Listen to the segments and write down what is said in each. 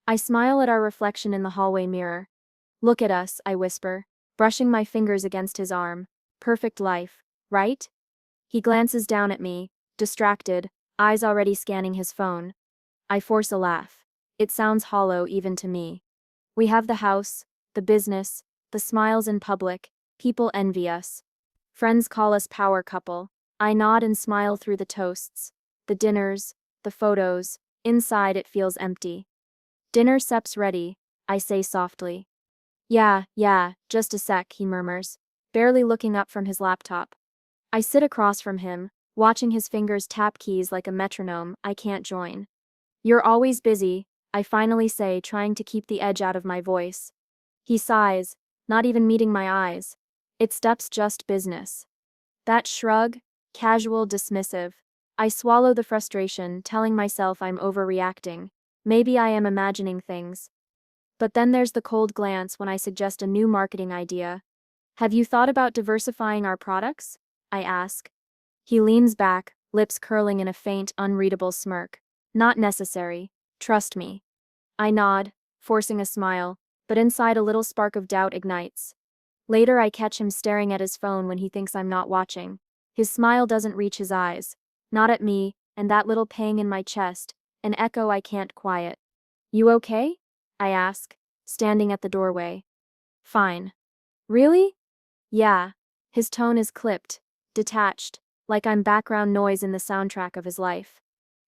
I smile at our reflection in the hallway mirror. Look at us, I whisper, brushing my fingers against his arm. Perfect life, right? He glances down at me, distracted, eyes already scanning his phone. I force a laugh. It sounds hollow even to me. We have the house, the business, the smiles in public, people envy us. Friends call us power couple. I nod and smile through the toasts, the dinners, the photos. Inside it feels empty. Dinner sep's ready, I say softly. Yeah, just a sec, he murmurs, barely looking up from his laptop. I sit across from him, watching his fingers tap keys like a metronome. I can't join. You're always busy, I finally say, trying to keep the edge out of my voice. He sighs, not even meeting my eyes. It's just business. That shrug, casual, dismissive. I swallow the frustration, telling myself I'm overreacting. Maybe I am imagining things. But then there's the cold glance when I suggest a new marketing idea. Have you thought about diversifying our products? I ask. He leans back, lips curling in a faint, unreadable smirk. Not necessary. Trust me. I nod, forcing a smile, but inside a little spark of doubt ignites. Later I catch him staring at his phone when he thinks I'm not watching. His smile doesn't reach his eyes. Not at me, and that little pang in my chest, an echo I can't quiet. You okay? I ask, standing at the doorway. Fine. Really? Yeah. His tone is clipped, detached, like I'm background noise in the soundtrack of his life.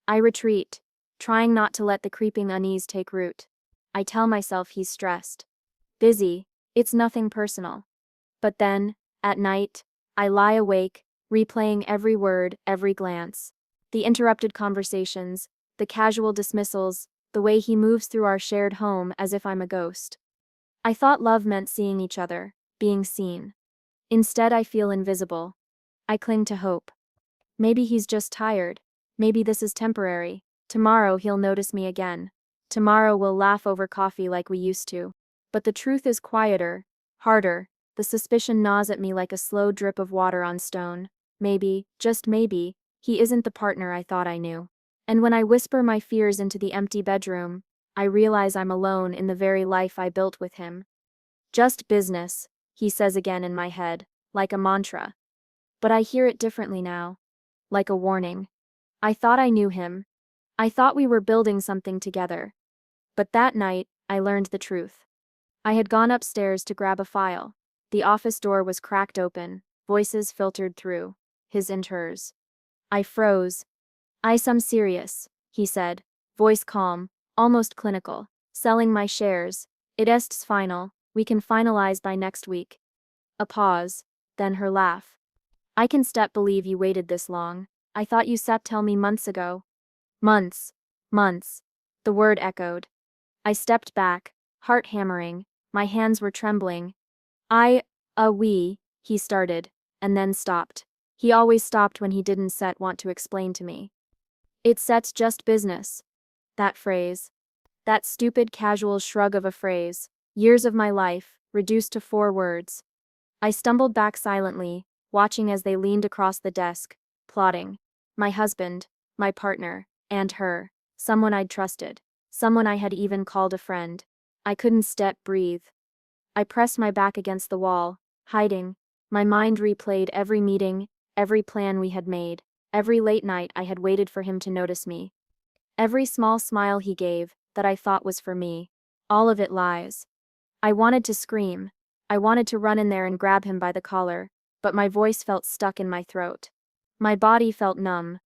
I retreat, trying not to let the creeping unease take root. I tell myself he's stressed. Busy, it's nothing personal. But then, at night, I lie awake, replaying every word, every glance. The interrupted conversations, the casual dismissals, the way he moves through our shared home as if I'm a ghost. I thought love meant seeing each other, being seen. Instead, I feel invisible. I cling to hope. Maybe he's just tired. Maybe this is temporary. Tomorrow he'll notice me again. Tomorrow we'll laugh over coffee like we used to. But the truth is quieter, harder. The suspicion gnaws at me like a slow drip of water on stone. Maybe, just maybe, he isn't the partner I thought I knew. And when I whisper my fears into the empty bedroom, I realize I'm alone in the very life I built with him. Just business, he says again in my head, like a mantra. But I hear it differently now. Like a warning. I thought I knew him. I thought we were building something together. But that night, I learned the truth. I had gone upstairs to grab a file. The office door was cracked open, voices filtered through, his and hers. I froze. I'm serious, he said, voice calm, almost clinical. Selling my shares. It's final, we can finalize by next week. A pause, then her laugh. I can believe you waited this long. I thought you tell me months ago. Months. Months. The word echoed. I stepped back, heart hammering, my hands were trembling. He started, and then stopped. He always stopped when he didn't want to explain to me. It's just business. That phrase. That stupid casual shrug of a phrase. Years of my life, reduced to 4 words. I stumbled back silently, watching as they leaned across the desk, plotting. My husband, my partner, and her, someone I'd trusted, someone I had even called a friend. I couldn't breathe. I pressed my back against the wall, hiding. My mind replayed every meeting, every plan we had made, every late night I had waited for him to notice me. Every small smile he gave, that I thought was for me. All of it lies. I wanted to scream. I wanted to run in there and grab him by the collar, but my voice felt stuck in my throat. My body felt numb.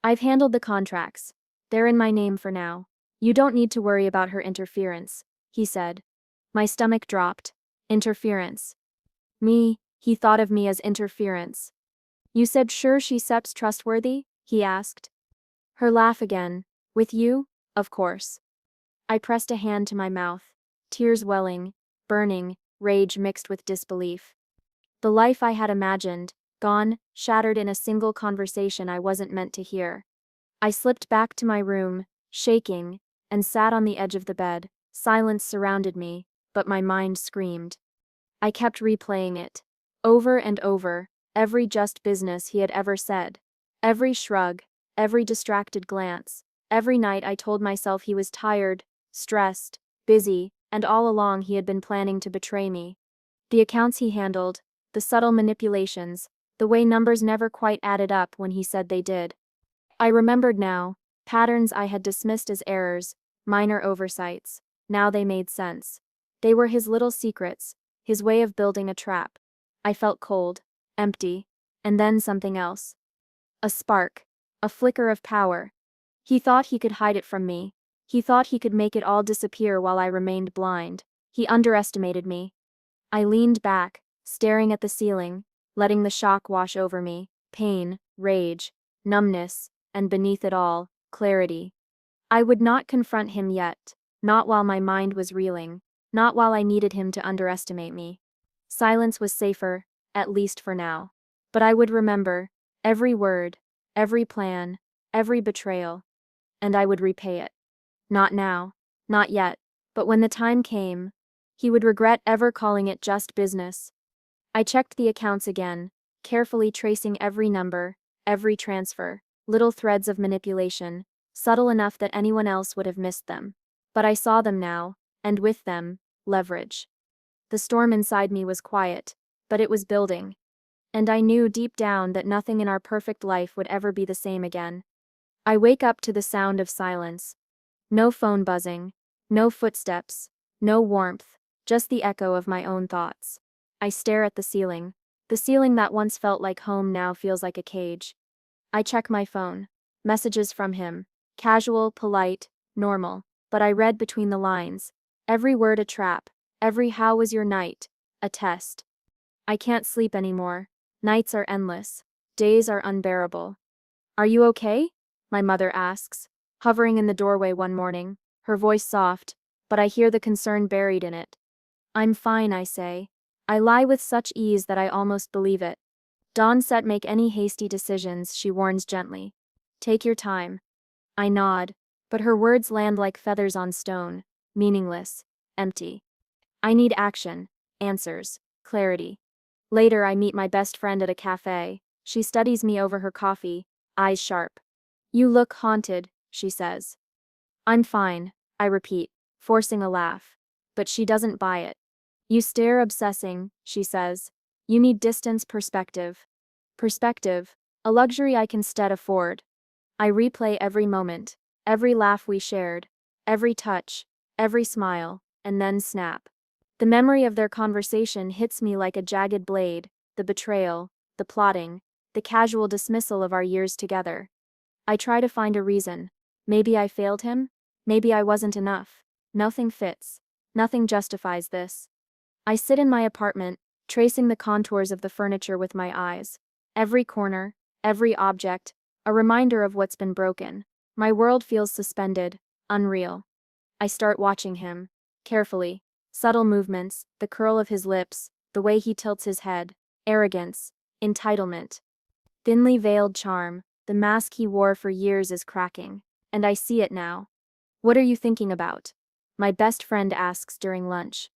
I've handled the contracts. They're in my name for now. You don't need to worry about her interference, he said. My stomach dropped. Interference. Me, he thought of me as interference. You said sure she's trustworthy? He asked. Her laugh again. With you? Of course. I pressed a hand to my mouth. Tears welling, burning, rage mixed with disbelief. The life I had imagined, gone, shattered in a single conversation I wasn't meant to hear. I slipped back to my room, shaking, and sat on the edge of the bed. Silence surrounded me, but my mind screamed. I kept replaying it. Over and over, every just business he had ever said. Every shrug, every distracted glance. Every night I told myself he was tired, stressed, busy, and all along he had been planning to betray me. The accounts he handled, the subtle manipulations, the way numbers never quite added up when he said they did. I remembered now, patterns I had dismissed as errors, minor oversights. Now they made sense. They were his little secrets, his way of building a trap. I felt cold, empty, and then something else. A spark, a flicker of power. He thought he could hide it from me. He thought he could make it all disappear while I remained blind. He underestimated me. I leaned back, staring at the ceiling, letting the shock wash over me. Pain, rage, numbness, and beneath it all, clarity. I would not confront him yet, not while my mind was reeling, not while I needed him to underestimate me. Silence was safer, at least for now. But I would remember every word, every plan, every betrayal, and I would repay it. Not now, not yet, but when the time came, he would regret ever calling it just business. I checked the accounts again, carefully tracing every number, every transfer, little threads of manipulation, subtle enough that anyone else would have missed them. But I saw them now, and with them, leverage. The storm inside me was quiet, but it was building. And I knew deep down that nothing in our perfect life would ever be the same again. I wake up to the sound of silence. No phone buzzing, no footsteps, no warmth, just the echo of my own thoughts. I stare at the ceiling that once felt like home now feels like a cage. I check my phone. Messages from him. Casual, polite, normal. But I read between the lines. Every word a trap. Every "how was your night?" a test. I can't sleep anymore. Nights are endless. Days are unbearable. "Are you okay?" my mother asks, hovering in the doorway one morning, her voice soft, but I hear the concern buried in it. "I'm fine," I say. I lie with such ease that I almost believe it. "Don't make any hasty decisions," she warns gently. "Take your time." I nod, but her words land like feathers on stone, meaningless, empty. I need action, answers, clarity. Later I meet my best friend at a cafe. She studies me over her coffee, eyes sharp. "You look haunted," she says. "I'm fine," I repeat, forcing a laugh. But she doesn't buy it. "You stare obsessing," she says. "You need distance, perspective." Perspective, a luxury I can instead afford. I replay every moment, every laugh we shared, every touch, every smile, and then snap. The memory of their conversation hits me like a jagged blade, the betrayal, the plotting, the casual dismissal of our years together. I try to find a reason. Maybe I failed him? Maybe I wasn't enough. Nothing fits. Nothing justifies this. I sit in my apartment, tracing the contours of the furniture with my eyes. Every corner, every object, a reminder of what's been broken. My world feels suspended, unreal. I start watching him, carefully. Subtle movements, the curl of his lips, the way he tilts his head, arrogance, entitlement. Thinly veiled charm, the mask he wore for years is cracking, and I see it now. "What are you thinking about?" my best friend asks during lunch.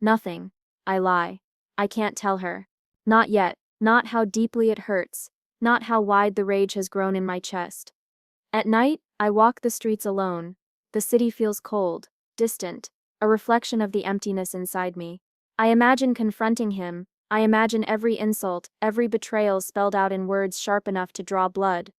"Nothing," I lie. I can't tell her. Not yet, not how deeply it hurts, not how wide the rage has grown in my chest. At night, I walk the streets alone. The city feels cold, distant, a reflection of the emptiness inside me. I imagine confronting him. I imagine every insult, every betrayal spelled out in words sharp enough to draw blood.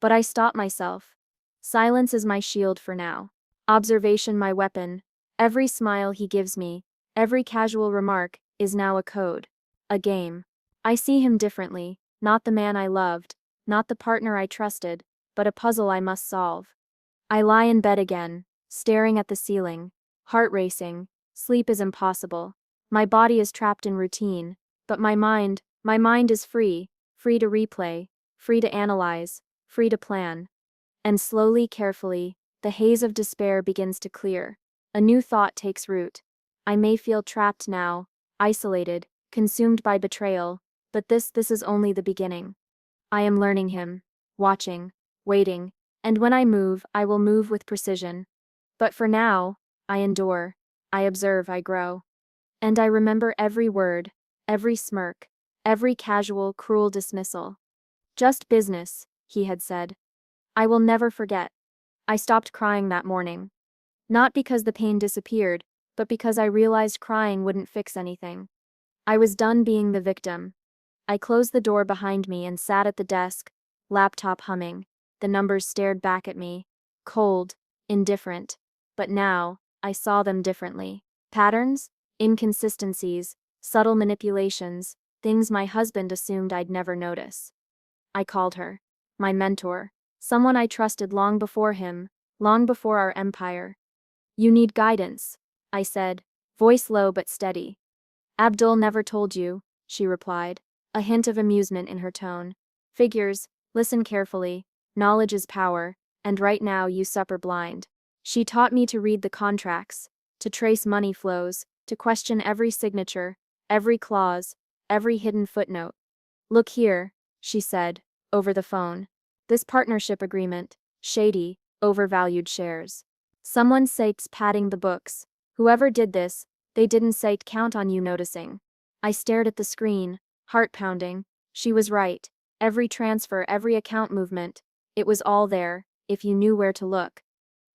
But I stop myself. Silence is my shield for now. Observation my weapon. Every smile he gives me, every casual remark, is now a code. A game. I see him differently, not the man I loved, not the partner I trusted, but a puzzle I must solve. I lie in bed again, staring at the ceiling, heart racing. Sleep is impossible. My body is trapped in routine, but my mind is free, free to replay, free to analyze, free to plan. And slowly, carefully, the haze of despair begins to clear. A new thought takes root. I may feel trapped now, isolated, consumed by betrayal, but this is only the beginning. I am learning him, watching, waiting, and when I move, I will move with precision. But for now, I endure, I observe, I grow. And I remember every word, every smirk, every casual, cruel dismissal. "Just business," he had said. I will never forget. I stopped crying that morning. Not because the pain disappeared, but because I realized crying wouldn't fix anything. I was done being the victim. I closed the door behind me and sat at the desk, laptop humming. The numbers stared back at me, cold, indifferent. But now, I saw them differently. Patterns, inconsistencies, subtle manipulations, things my husband assumed I'd never notice. I called her. My mentor. Someone I trusted long before him, long before our empire. You need guidance, I said, voice low but steady. Abdul never told you, she replied, a hint of amusement in her tone. Figures, listen carefully, knowledge is power, and right now you suffer blind. She taught me to read the contracts, to trace money flows, to question every signature, every clause, every hidden footnote. Look here, she said, over the phone. This partnership agreement, shady, overvalued shares. Someone cites padding the books. Whoever did this, they didn't cite count on you noticing. I stared at the screen, heart pounding. She was right. Every transfer, every account movement. It was all there, if you knew where to look.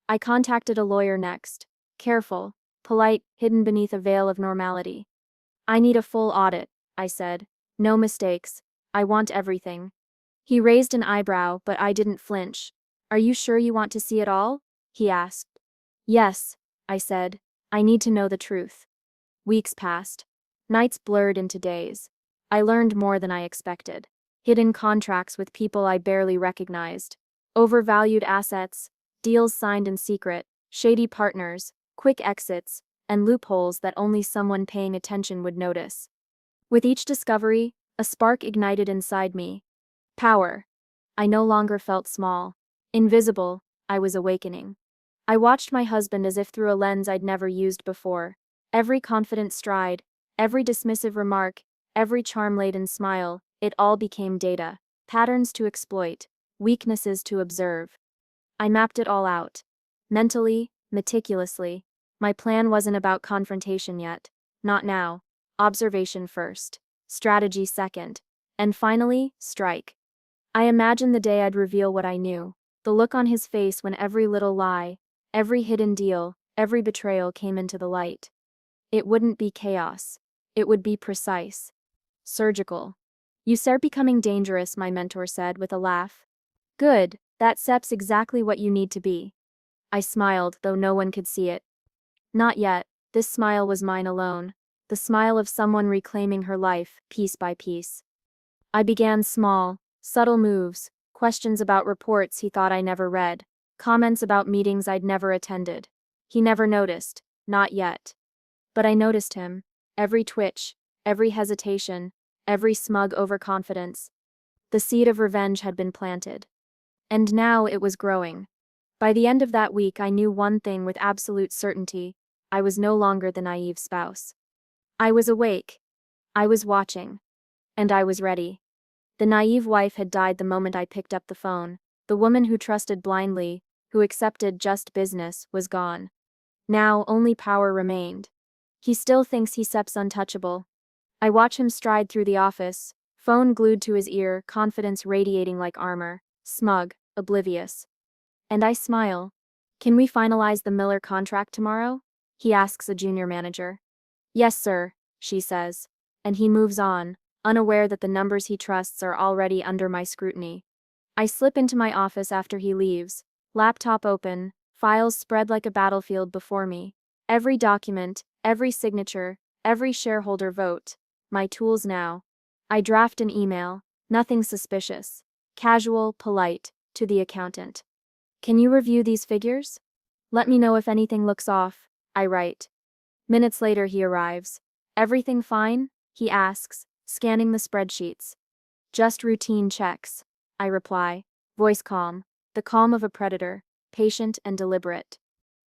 I contacted a lawyer next. Careful, polite, hidden beneath a veil of normality. I need a full audit, I said. No mistakes. I want everything. He raised an eyebrow, but I didn't flinch. Are you sure you want to see it all? He asked. Yes, I said. I need to know the truth. Weeks passed. Nights blurred into days. I learned more than I expected. Hidden contracts with people I barely recognized. Overvalued assets, deals signed in secret, shady partners, quick exits, and loopholes that only someone paying attention would notice. With each discovery, a spark ignited inside me. Power. I no longer felt small. Invisible, I was awakening. I watched my husband as if through a lens I'd never used before. Every confident stride, every dismissive remark, every charm-laden smile, it all became data, patterns to exploit, weaknesses to observe. I mapped it all out. Mentally, meticulously. My plan wasn't about confrontation yet. Not now. Observation first. Strategy second. And finally, strike. I imagined the day I'd reveal what I knew. The look on his face when every little lie, every hidden deal, every betrayal came into the light. It wouldn't be chaos. It would be precise. Surgical. You start becoming dangerous, my mentor said with a laugh. Good, that SEP's exactly what you need to be. I smiled, though no one could see it. Not yet. This smile was mine alone. The smile of someone reclaiming her life, piece by piece. I began small, subtle moves, questions about reports he thought I never read, comments about meetings I'd never attended. He never noticed, not yet. But I noticed him. Every twitch, every hesitation, every smug overconfidence. The seed of revenge had been planted. And now it was growing. By the end of that week, I knew one thing with absolute certainty. I was no longer the naive spouse. I was awake. I was watching. And I was ready. The naive wife had died the moment I picked up the phone. The woman who trusted blindly, who accepted just business, was gone. Now only power remained. He still thinks he SEP's untouchable. I watch him stride through the office, phone glued to his ear, confidence radiating like armor, smug, oblivious. And I smile. Can we finalize the Miller contract tomorrow? He asks a junior manager. Yes, sir, she says. And he moves on, unaware that the numbers he trusts are already under my scrutiny. I slip into my office after he leaves, laptop open, files spread like a battlefield before me. Every document, every signature, every shareholder vote. My tools now. I draft an email, nothing suspicious. Casual, polite, to the accountant. Can you review these figures? Let me know if anything looks off, I write. Minutes later he arrives. Everything fine? He asks, scanning the spreadsheets. Just routine checks, I reply, voice calm, the calm of a predator, patient and deliberate.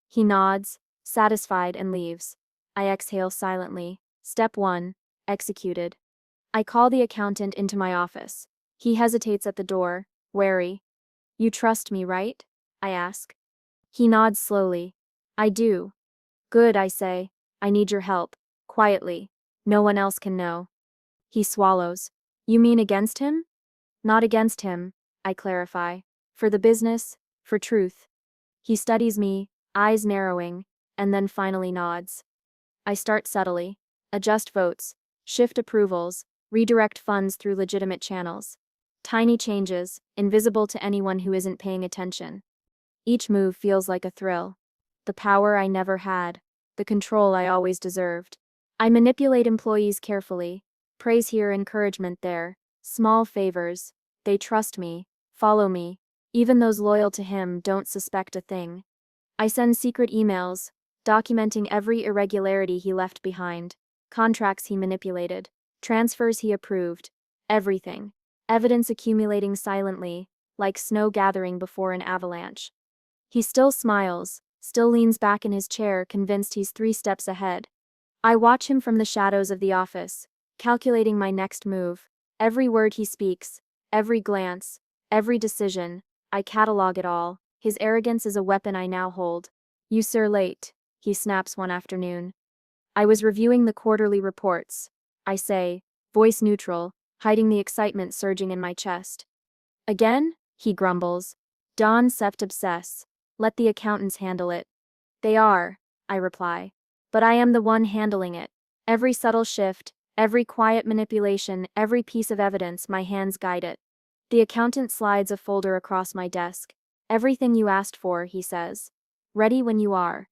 He nods, satisfied, and leaves. I exhale silently. Step 1, executed. I call the accountant into my office. He hesitates at the door, wary. You trust me, right? I ask. He nods slowly. I do. Good, I say. I need your help. Quietly. No one else can know. He swallows. You mean against him? Not against him, I clarify. For the business, for truth. He studies me, eyes narrowing, and then finally nods. I start subtly. Adjust votes, shift approvals, redirect funds through legitimate channels. Tiny changes, invisible to anyone who isn't paying attention. Each move feels like a thrill. The power I never had, the control I always deserved. I manipulate employees carefully, praise here, encouragement there, small favors. They trust me, follow me. Even those loyal to him don't suspect a thing. I send secret emails, documenting every irregularity he left behind, contracts he manipulated, transfers he approved, everything. Evidence accumulating silently, like snow gathering before an avalanche. He still smiles, still leans back in his chair, convinced he's 3 steps ahead. I watch him from the shadows of the office, calculating my next move. Every word he speaks, every glance, every decision, I catalog it all. His arrogance is a weapon I now hold. "You sir late," he snaps one afternoon. "I was reviewing the quarterly reports," I say, voice neutral, hiding the excitement surging in my chest. "Again?" he grumbles. "Don sept obsess. Let the accountants handle it." "They are," I reply. "But I am the one handling it. Every subtle shift, every quiet manipulation, every piece of evidence, my hands guide it." The accountant slides a folder across my desk. "Everything you asked for," he says. "Ready when you are."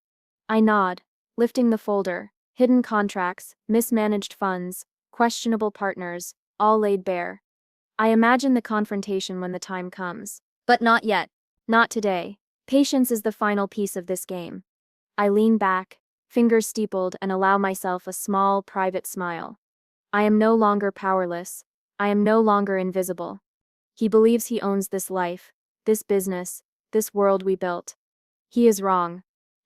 I nod, lifting the folder. Hidden contracts, mismanaged funds, questionable partners, all laid bare. I imagine the confrontation when the time comes. But not yet. Not today. Patience is the final piece of this game. I lean back, fingers steepled, and allow myself a small, private smile. I am no longer powerless. I am no longer invisible. He believes he owns this life, this business, this world we built. He is wrong.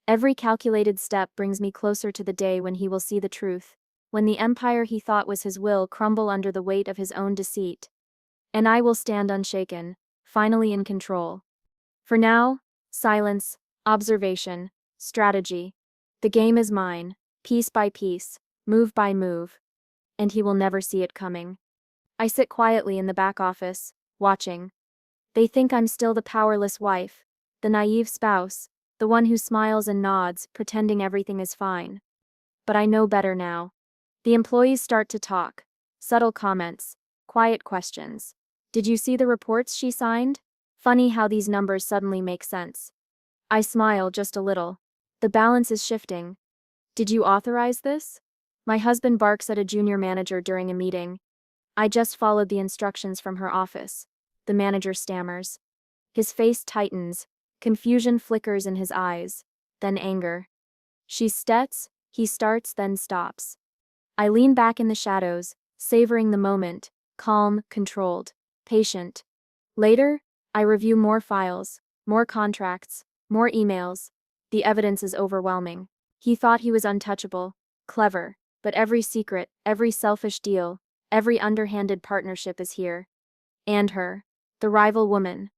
Every calculated step brings me closer to the day when he will see the truth, when the empire he thought was his will crumble under the weight of his own deceit. And I will stand unshaken, finally in control. For now, silence, observation, strategy. The game is mine, piece by piece, move by move. And he will never see it coming. I sit quietly in the back office, watching. They think I'm still the powerless wife, the naive spouse, the one who smiles and nods, pretending everything is fine. But I know better now. The employees start to talk. Subtle comments, quiet questions. "Did you see the reports she signed? Funny how these numbers suddenly make sense." I smile just a little. "The balance is shifting." "Did you authorize this?" My husband barks at a junior manager during a meeting. "I just followed the instructions from her office." The manager stammers. His face tightens, confusion flickers in his eyes, then anger. "She stets," he starts, then stops. I lean back in the shadows, savoring the moment, calm, controlled, patient. Later, I review more files, more contracts, more emails. The evidence is overwhelming. He thought he was untouchable, clever, but every secret, every selfish deal, every underhanded partnership is here. And her, the rival woman.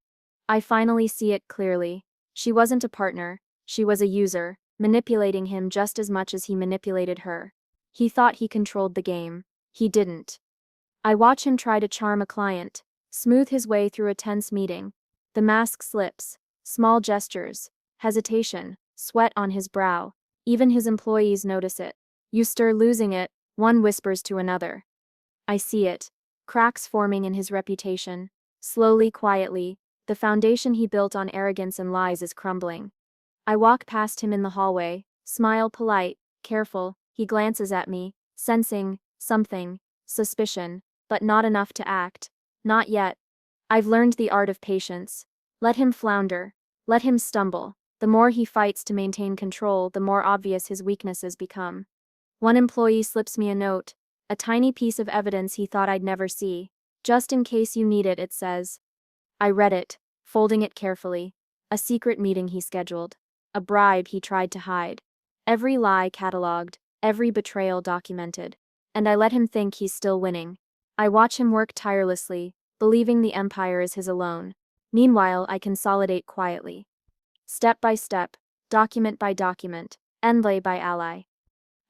I finally see it clearly. She wasn't a partner, she was a user, manipulating him just as much as he manipulated her. He thought he controlled the game. He didn't. I watch him try to charm a client, smooth his way through a tense meeting. The mask slips, small gestures, hesitation, sweat on his brow. Even his employees notice it. "You stir losing it," one whispers to another. I see it. Cracks forming in his reputation. Slowly, quietly, the foundation he built on arrogance and lies is crumbling. I walk past him in the hallway, smile polite, careful. He glances at me, sensing something, suspicion, but not enough to act. Not yet. I've learned the art of patience. Let him flounder. Let him stumble. The more he fights to maintain control, the more obvious his weaknesses become. One employee slips me a note, a tiny piece of evidence he thought I'd never see. "Just in case you need it," it says. I read it, folding it carefully. A secret meeting he scheduled. A bribe he tried to hide. Every lie cataloged, every betrayal documented. And I let him think he's still winning. I watch him work tirelessly, believing the empire is his alone. Meanwhile, I consolidate quietly. Step by step, document by document, ally by ally.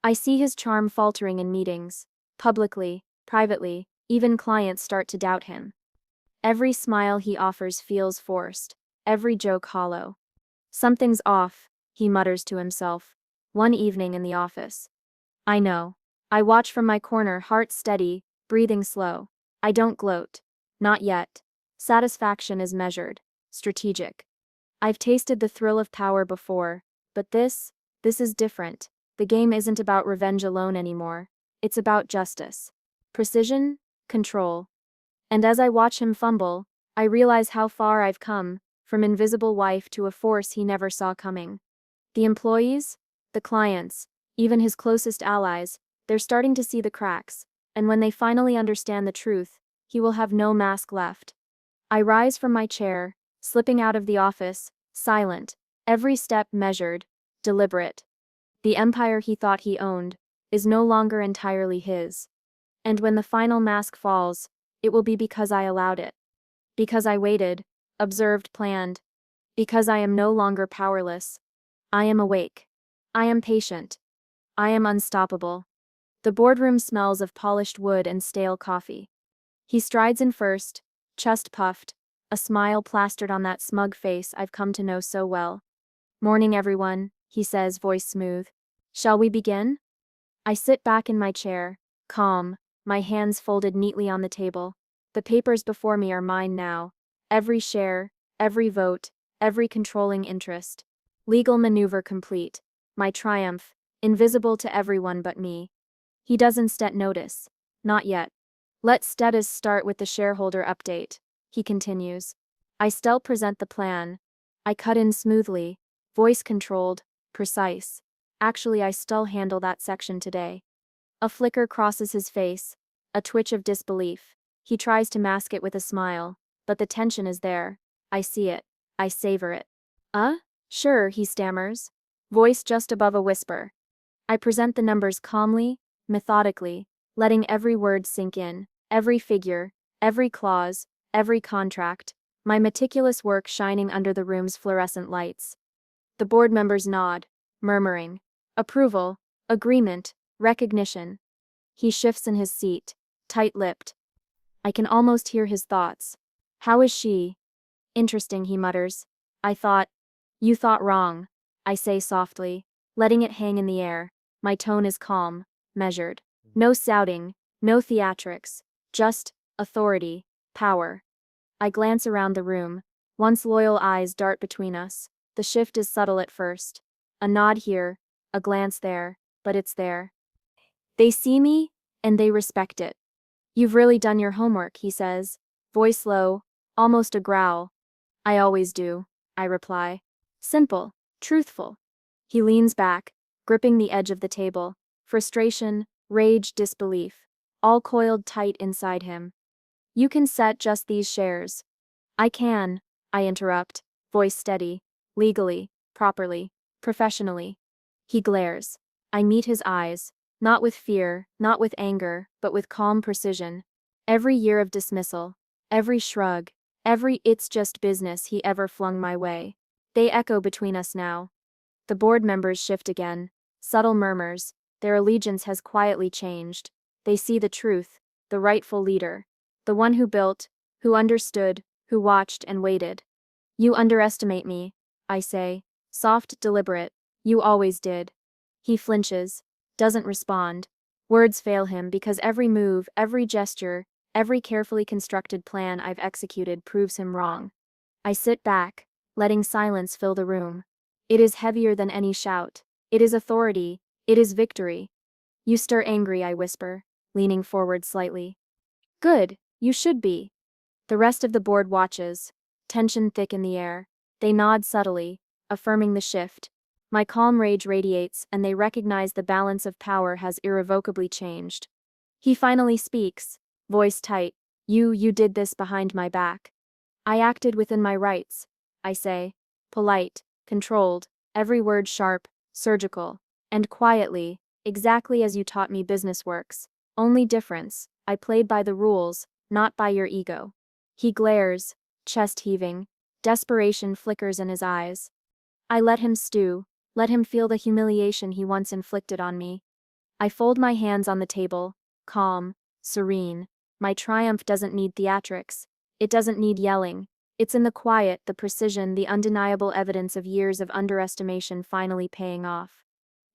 I see his charm faltering in meetings. Publicly, privately, even clients start to doubt him. Every smile he offers feels forced, every joke hollow. Something's off, he mutters to himself. One evening in the office. I know. I watch from my corner, heart steady, breathing slow. I don't gloat. Not yet. Satisfaction is measured, strategic. I've tasted the thrill of power before, but this is different. The game isn't about revenge alone anymore. It's about justice. Precision, control. And as I watch him fumble, I realize how far I've come, from invisible wife to a force he never saw coming. The employees, the clients, even his closest allies, they're starting to see the cracks, and when they finally understand the truth, he will have no mask left. I rise from my chair, slipping out of the office, silent, every step measured, deliberate. The empire he thought he owned is no longer entirely his. And when the final mask falls, it will be because I allowed it. Because I waited, observed, planned. Because I am no longer powerless. I am awake. I am patient. I am unstoppable. The boardroom smells of polished wood and stale coffee. He strides in first, chest puffed, a smile plastered on that smug face I've come to know so well. Morning, everyone, he says, voice smooth. Shall we begin? I sit back in my chair, calm, my hands folded neatly on the table. The papers before me are mine now. Every share, every vote, every controlling interest. Legal maneuver complete. My triumph, invisible to everyone but me. He doesn't notice. Not yet. Let status start with the shareholder update, he continues. I still present the plan. I cut in smoothly, voice controlled, precise. Actually, I still handle that section today. A flicker crosses his face, a twitch of disbelief. He tries to mask it with a smile, but the tension is there. I see it. I savor it. Sure, he stammers, voice just above a whisper. I present the numbers calmly, methodically, letting every word sink in, every figure, every clause, every contract, my meticulous work shining under the room's fluorescent lights. The board members nod, murmuring. Approval, agreement, recognition. He shifts in his seat, tight-lipped. I can almost hear his thoughts. How is she? Interesting, he mutters. You thought wrong, I say softly, letting it hang in the air. My tone is calm, measured. No shouting, no theatrics, just authority, power. I glance around the room. Once loyal eyes dart between us. The shift is subtle at first. A nod here, a glance there, but it's there. They see me, and they respect it. You've really done your homework, he says, voice low, almost a growl. I always do, I reply. Simple, truthful. He leans back, gripping the edge of the table. Frustration, rage, disbelief, all coiled tight inside him. You can set just these shares. I can, I interrupt, voice steady, legally, properly, professionally. He glares. I meet his eyes, not with fear, not with anger, but with calm precision. Every year of dismissal, every shrug, every "it's just business" he ever flung my way. They echo between us now. The board members shift again. Subtle murmurs. Their allegiance has quietly changed. They see the truth, the rightful leader. The one who built, who understood, who watched and waited. You underestimate me, I say, soft, deliberate. You always did. He flinches, doesn't respond. Words fail him because every move, every gesture, every carefully constructed plan I've executed proves him wrong. I sit back, letting silence fill the room. It is heavier than any shout. It is authority. It is victory. You stir angry, I whisper, leaning forward slightly. Good, you should be. The rest of the board watches, tension thick in the air. They nod subtly, affirming the shift. My calm rage radiates, and they recognize the balance of power has irrevocably changed. He finally speaks, voice tight. You did this behind my back. I acted within my rights, I say, polite, controlled, every word sharp, surgical, and quietly, exactly as you taught me business works. Only difference, I played by the rules, not by your ego. He glares, chest heaving, desperation flickers in his eyes. I let him stew, let him feel the humiliation he once inflicted on me. I fold my hands on the table, calm, serene. My triumph doesn't need theatrics. It doesn't need yelling. It's in the quiet, the precision, the undeniable evidence of years of underestimation finally paying off.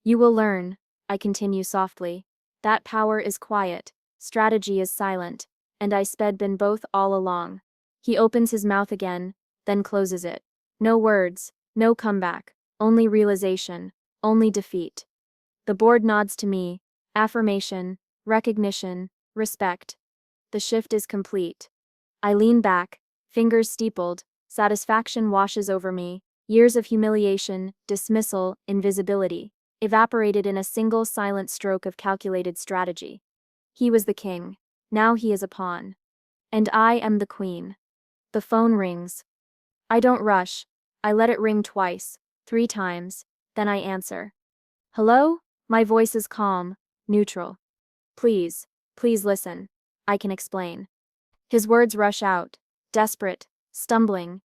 You will learn, I continue softly, that power is quiet, strategy is silent, and I sped been both all along. He opens his mouth again, then closes it. No words, no comeback, only realization, only defeat. The board nods to me, affirmation, recognition, respect. The shift is complete. I lean back, fingers steepled, satisfaction washes over me, years of humiliation, dismissal, invisibility, evaporated in a single silent stroke of calculated strategy. He was the king. Now he is a pawn. And I am the queen. The phone rings. I don't rush. I let it ring twice, 3 times, then I answer. Hello? My voice is calm, neutral. Please, please listen. I can explain. His words rush out, desperate, stumbling.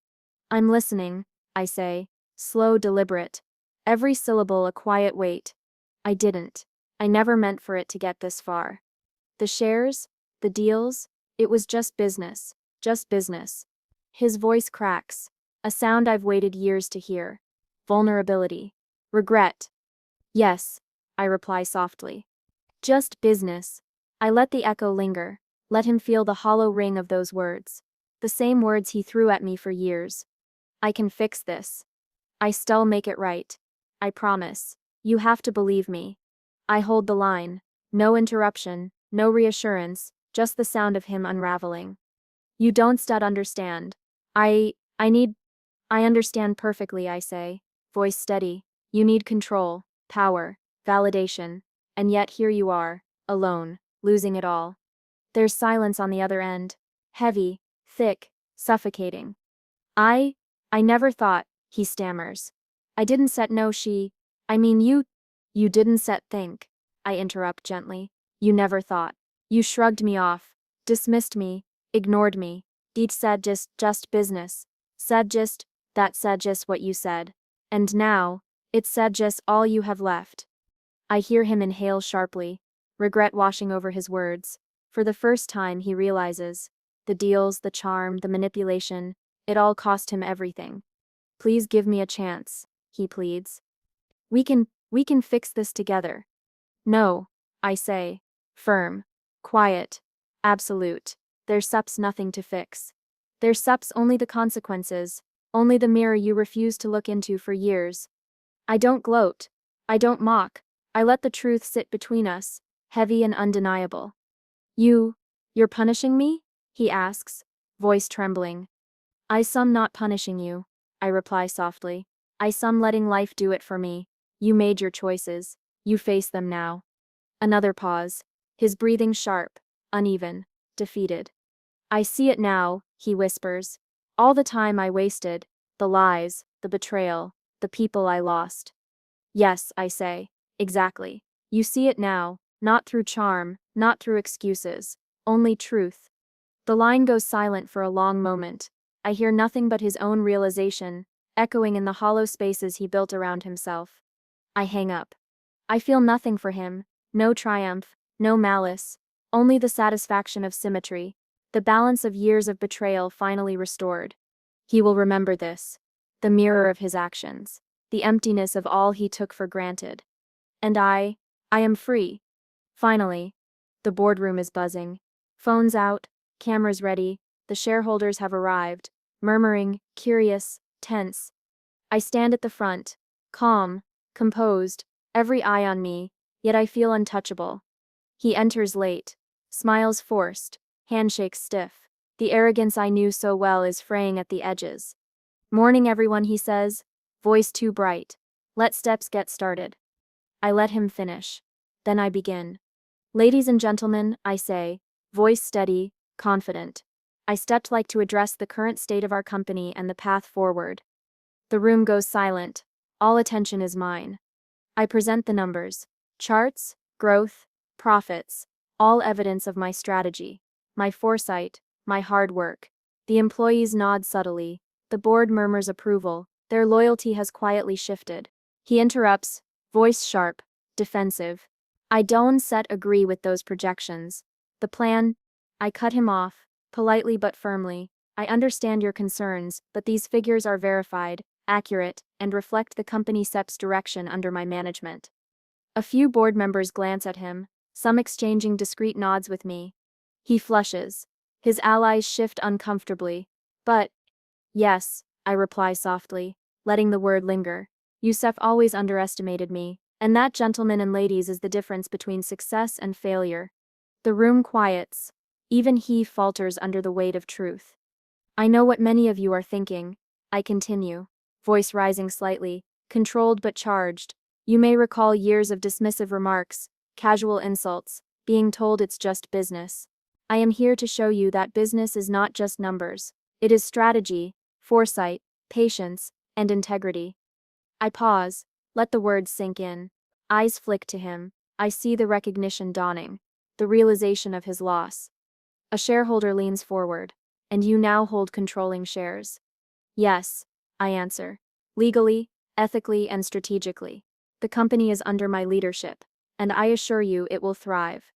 I'm listening, I say, slow, deliberate. Every syllable a quiet weight. I didn't. I never meant for it to get this far. The shares, the deals, it was just business, just business. His voice cracks, a sound I've waited years to hear. Vulnerability. Regret. Yes, I reply softly. Just business. I let the echo linger, let him feel the hollow ring of those words. The same words he threw at me for years. I can fix this. I still make it right. I promise. You have to believe me. I hold the line. No interruption, no reassurance, just the sound of him unraveling. You don't understand. I need. I understand perfectly, I say, voice steady. You need control, power, validation, and yet here you are, alone, losing it all. There's silence on the other end, heavy, thick, suffocating. I never thought, he stammers. I didn't set no I mean you didn't set think, I interrupt gently. You never thought. You shrugged me off, dismissed me, ignored me. Each said just business. Said just, that said just what you said. And now, it said just all you have left. I hear him inhale sharply, regret washing over his words. For the first time he realizes. The deals, the charm, the manipulation, it all cost him everything. Please give me a chance, he pleads. We can fix this together. No, I say, firm, quiet, absolute. There's sups nothing to fix. There's sups only the consequences, only the mirror you refuse to look into for years. I don't gloat. I don't mock. I let the truth sit between us, heavy and undeniable. You're punishing me? He asks, voice trembling. I some not punishing you, I reply softly. I some letting life do it for me. You made your choices. You face them now. Another pause, his breathing sharp, uneven, defeated. I see it now, he whispers. All the time I wasted, the lies, the betrayal, the people I lost. Yes, I say, exactly. You see it now, not through charm, not through excuses, only truth. The line goes silent for a long moment. I hear nothing but his own realization, echoing in the hollow spaces he built around himself. I hang up. I feel nothing for him, no triumph, no malice, only the satisfaction of symmetry, the balance of years of betrayal finally restored. He will remember this, the mirror of his actions, the emptiness of all he took for granted. And I am free. Finally. The boardroom is buzzing. Phones out, cameras ready, the shareholders have arrived, murmuring, curious, tense. I stand at the front, calm, composed, every eye on me, yet I feel untouchable. He enters late, smiles forced, handshakes stiff. The arrogance I knew so well is fraying at the edges. Morning everyone, he says, voice too bright. Let steps get started. I let him finish. Then I begin. Ladies and gentlemen, I say, voice steady, confident. I stepped like to address the current state of our company and the path forward. The room goes silent. All attention is mine. I present the numbers, charts, growth, profits, all evidence of my strategy, my foresight, my hard work. The employees nod subtly. The board murmurs approval. Their loyalty has quietly shifted. He interrupts, voice sharp, defensive. I don't agree with those projections. The plan. I cut him off, politely but firmly. I understand your concerns, but these figures are verified, accurate, and reflect the company SEP's direction under my management. A few board members glance at him, some exchanging discreet nods with me. He flushes. His allies shift uncomfortably. But, yes, I reply softly, letting the word linger. Yusef always underestimated me, and that, gentlemen and ladies, is the difference between success and failure. The room quiets. Even he falters under the weight of truth. I know what many of you are thinking. I continue, voice rising slightly, controlled but charged. You may recall years of dismissive remarks, casual insults, being told it's just business. I am here to show you that business is not just numbers. It is strategy, foresight, patience, and integrity. I pause, let the words sink in. Eyes flick to him. I see the recognition dawning, the realization of his loss. A shareholder leans forward. And you now hold controlling shares. Yes, I answer. Legally, ethically, and strategically. The company is under my leadership, and I assure you it will thrive.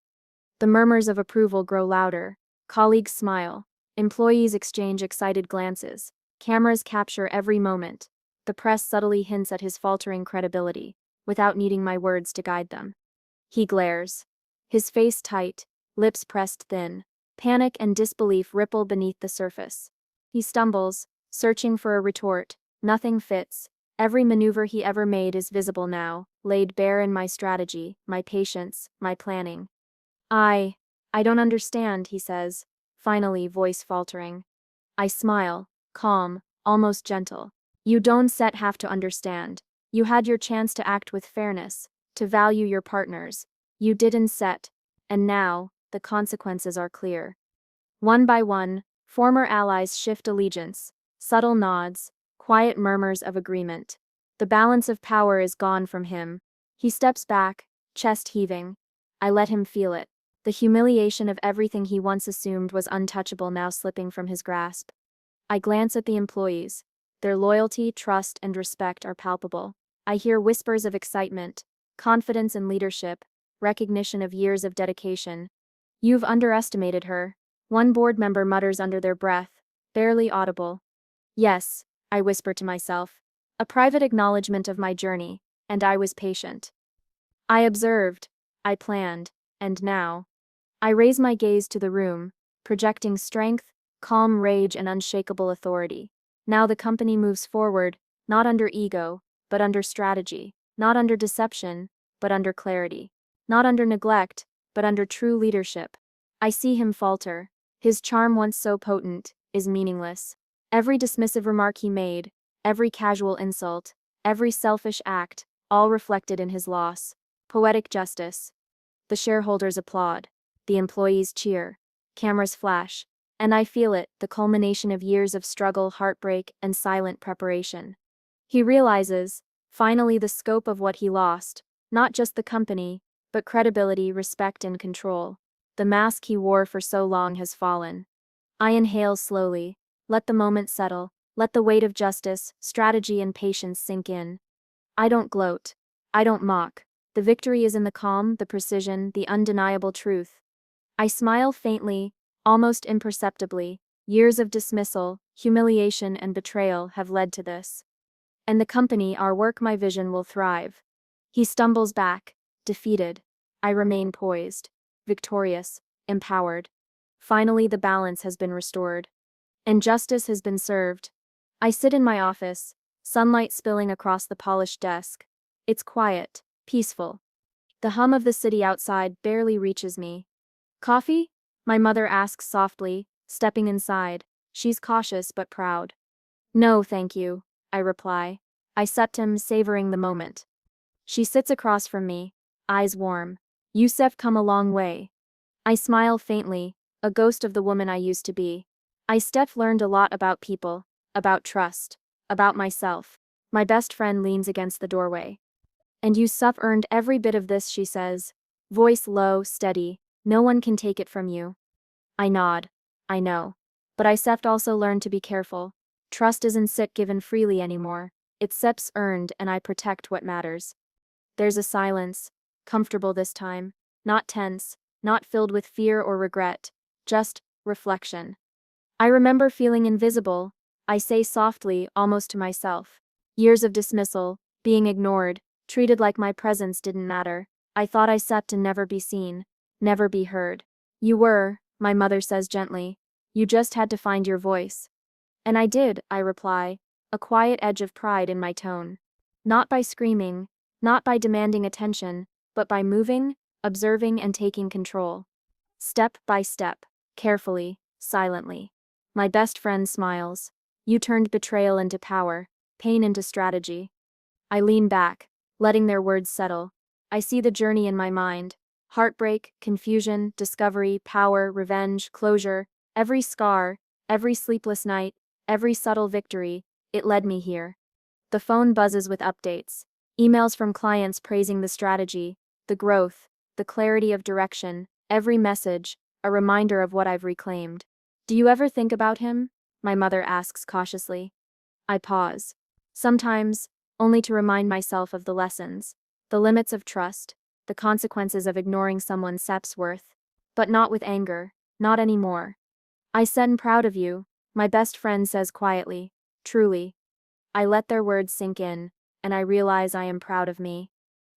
The murmurs of approval grow louder. Colleagues smile. Employees exchange excited glances. Cameras capture every moment. The press subtly hints at his faltering credibility, without needing my words to guide them. He glares. His face tight, lips pressed thin. Panic and disbelief ripple beneath the surface. He stumbles, searching for a retort. Nothing fits. Every maneuver he ever made is visible now, laid bare in my strategy, my patience, my planning. I don't understand, he says, finally, voice faltering. I smile, calm, almost gentle. You don't have to understand. You had your chance to act with fairness, to value your partners. You didn't set, and now, the consequences are clear. One by one, former allies shift allegiance, subtle nods, quiet murmurs of agreement. The balance of power is gone from him. He steps back, chest heaving. I let him feel it. The humiliation of everything he once assumed was untouchable now slipping from his grasp. I glance at the employees. Their loyalty, trust, and respect are palpable. I hear whispers of excitement, confidence in leadership, recognition of years of dedication. You've underestimated her, one board member mutters under their breath, barely audible. Yes, I whisper to myself. A private acknowledgement of my journey, and I was patient. I observed, I planned, and now. I raise my gaze to the room, projecting strength, calm rage, and unshakable authority. Now the company moves forward, not under ego, but under strategy, not under deception, but under clarity, not under neglect, but under true leadership. I see him falter. His charm, once so potent, is meaningless. Every dismissive remark he made, every casual insult, every selfish act, all reflected in his loss. Poetic justice. The shareholders applaud. The employees cheer. Cameras flash. And I feel it, the culmination of years of struggle, heartbreak, and silent preparation. He realizes, finally, the scope of what he lost. Not just the company, but credibility, respect, and control. The mask he wore for so long has fallen. I inhale slowly. Let the moment settle. Let the weight of justice, strategy, and patience sink in. I don't gloat. I don't mock. The victory is in the calm, the precision, the undeniable truth. I smile faintly, almost imperceptibly. Years of dismissal, humiliation, and betrayal have led to this. And the company, our work, my vision, will thrive. He stumbles back, defeated. I remain poised, victorious, empowered. Finally, the balance has been restored. And justice has been served. I sit in my office, sunlight spilling across the polished desk. It's quiet, peaceful. The hum of the city outside barely reaches me. Coffee? My mother asks softly, stepping inside. She's cautious but proud. No, thank you, I reply. I sipped him, savoring the moment. She sits across from me, eyes warm. You've come a long way. I smile faintly, a ghost of the woman I used to be. Steph learned a lot about people, about trust, about myself. My best friend leans against the doorway. And Yusuf earned every bit of this, she says. Voice low, steady. No one can take it from you. I nod. I know. But Yusuf also learned to be careful. Trust isn't given freely anymore. It's earned, and I protect what matters. There's a silence, comfortable this time, not tense, not filled with fear or regret, just reflection. I remember feeling invisible, I say softly, almost to myself. Years of dismissal, being ignored, treated like my presence didn't matter. I thought I slept to never be seen, never be heard. You were, my mother says gently. You just had to find your voice. And I did, I reply, a quiet edge of pride in my tone. Not by screaming, not by demanding attention, but by moving, observing, and taking control. Step by step, carefully, silently. My best friend smiles. You turned betrayal into power, pain into strategy. I lean back, letting their words settle. I see the journey in my mind. Heartbreak, confusion, discovery, power, revenge, closure, every scar, every sleepless night, every subtle victory, it led me here. The phone buzzes with updates. Emails from clients praising the strategy, the growth, the clarity of direction, every message, a reminder of what I've reclaimed. Do you ever think about him? My mother asks cautiously. I pause. Sometimes, only to remind myself of the lessons, the limits of trust, the consequences of ignoring someone's sep's worth. But not with anger, not anymore. I said proud of you, my best friend says quietly. Truly. I let their words sink in, and I realize I am proud of me.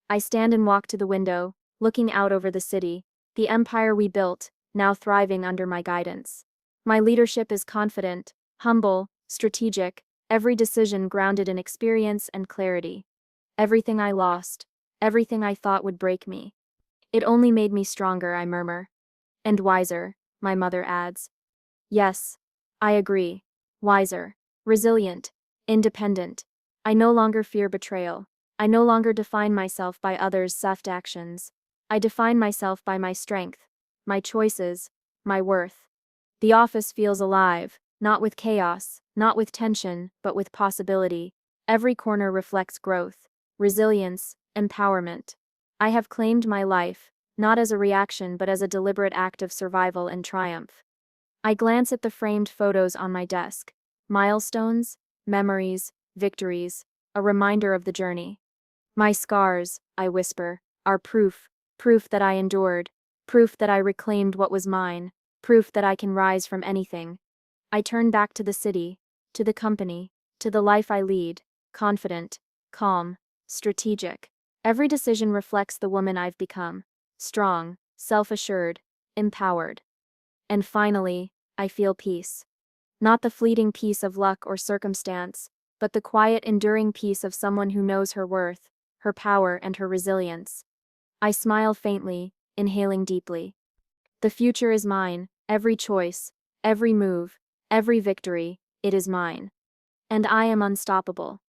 I stand and walk to the window, looking out over the city, the empire we built, now thriving under my guidance. My leadership is confident, humble, strategic, every decision grounded in experience and clarity. Everything I lost, everything I thought would break me. It only made me stronger, I murmur. And wiser, my mother adds. Yes, I agree. Wiser, resilient, independent. I no longer fear betrayal. I no longer define myself by others' soft actions. I define myself by my strength, my choices, my worth. The office feels alive, not with chaos, not with tension, but with possibility. Every corner reflects growth, resilience, empowerment. I have claimed my life, not as a reaction but as a deliberate act of survival and triumph. I glance at the framed photos on my desk. Milestones, memories, victories, a reminder of the journey. My scars, I whisper, are proof that I endured, proof that I reclaimed what was mine, proof that I can rise from anything. I turn back to the city, to the company, to the life I lead, confident, calm, strategic. Every decision reflects the woman I've become, strong, self-assured, empowered. And finally, I feel peace. Not the fleeting peace of luck or circumstance, but the quiet, enduring peace of someone who knows her worth, her power, and her resilience. I smile faintly, inhaling deeply. The future is mine, every choice, every move, every victory, it is mine. And I am unstoppable.